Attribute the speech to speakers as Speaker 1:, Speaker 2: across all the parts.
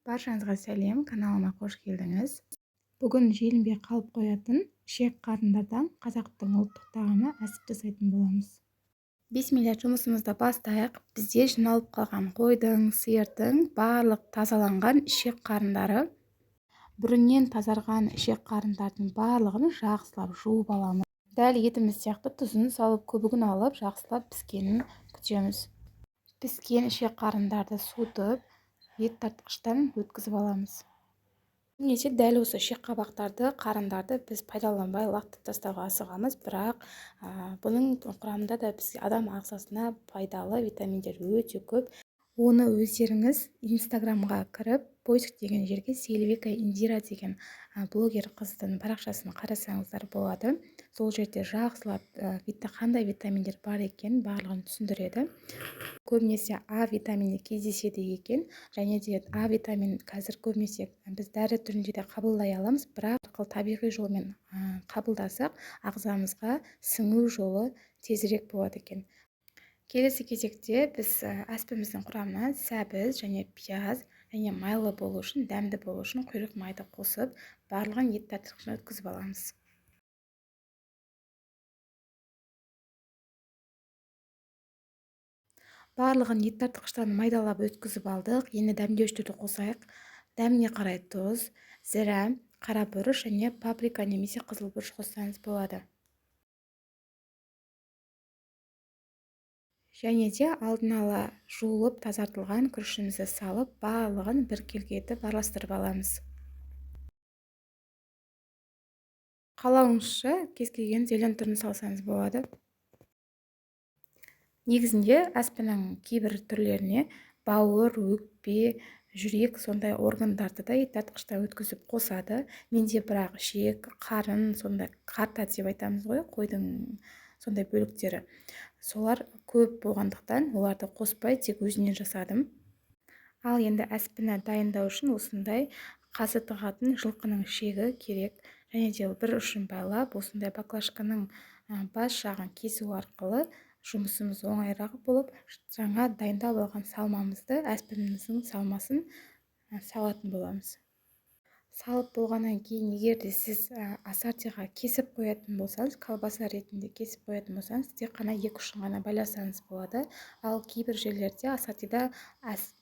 Speaker 1: Баршаңызға сәлем, каналыма қош келдіңіз. Бүгін желінбей қалып қоятын ішек қарындардан қазақтың ұлттық тағамы әсіп жасайтын боламыз. Бисмилля, жұмысымызды бастайық. Бізде жиналып қалған қойдың, сиырдың барлық тазаланған ішек қарындары, бүрінен тазарған ішек қарындардың барлығын жақсылап жуып аламыз. Дәл етіміз сияқты тұзын салып, көбігін алып, жақсылап піскенін күтеміз. Піскен ішек қарындарды суытып, ет тартқыштан өткізіп аламыз. Немесе дәл осы ішек қабақтарды, қарындарды біз пайдаланбай лақтырып тастауға асығамыз, бірақ бұның құрамында да біз адам ағзасына пайдалы витаминдер өте көп. Оны өздеріңіз инстаграмға кіріп, поиск деген жерге Сейілбека Индира деген блогер қыздың парақшасын қарасаңыздар болады. Сол жерде жақсылап қандай витаминдер бар екен барлығын түсіндіреді. Көбінесе А витамині кездеседі екен, және де А витамин қазір көбінесе біз дәрі түрінде де қабылдай аламыз, бірақ табиғи жолмен қабылдасақ, ағзамызға сіңу жолы тезірек болады екен. Келесі кезекте біз аспымыздың құрамына сәбіз және пияз және майлы болу үшін, дәмді болу үшін құйрық майды қосып, барлығын ет тартқышына өткізіп аламыз. Барлығын ет тартқыштан майдалап өткізіп алдық. Енді дәмдеуіштерді қосайық. Дәміне қарай тұз, зіра, қара бұрыш және паприка немесе қызыл бұрыш қоссаңыз болады. Және де алдын ала жуылып тазартылған күрішімізді салып, барлығын бір келге етіп араластырып аламыз. Қалауыңызша кез келген зелен түрін салсаңыз болады. Негізінде аспының кейбір түрлеріне бауыр, өкпе, жүрек сондай органдарды да ет тартқышта өткізіп қосады. Менде бірақ ішек, қарын, сондай қарта деп айтамыз ғой, қойдың сондай бөліктері. Солар көп болғандықтан оларды қоспай тек өзінен жасадым. Ал енді аспіні дайындау үшін осындай қасы тығатын жылқының ішегі керек. Және де бір ұшын байлап, осындай баклажканың бас жағын кесу арқылы жұмысымыз оңайырақ болып, жаңа дайындап алған салмамызды, аспіміздің салмасын салатын боламыз. Салып болғаннан кейін, егер де сіз ассортиға кесіп қоятын болсаңыз, колбаса ретінде кесіп қоятын болсаңыз, тек қана екі ұшын ғана байласаңыз болады. Ал кейбір жерлерде ассортида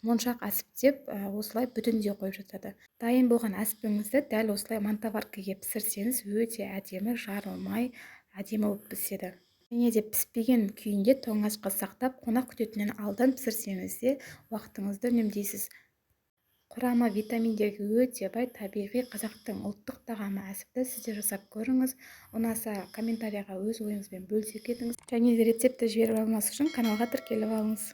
Speaker 1: моншақ асып деп осылай бүтінде қойып жатады. Дайын болған аспіңізді дәл осылай мантаваркаға пісірсеңіз, өте әдемі, жарылмай, әдемі болып піседі. Және де піспеген күйінде тоңазтқыға сақтап, қонақ күтетінен алдан пісірсеңіз де уақытыңызды үнемдейсіз. Құрамы витаминдерге өте бай, табиғи қазақтың ұлттық тағамы әсіпті. Сіздер жасап көріңіз. Ұнаса комментарияға өз ойыңызбен бөлісе кетіңіз. Және де рецепті жіберіп алмас үшін каналға тіркеліп алыңыз.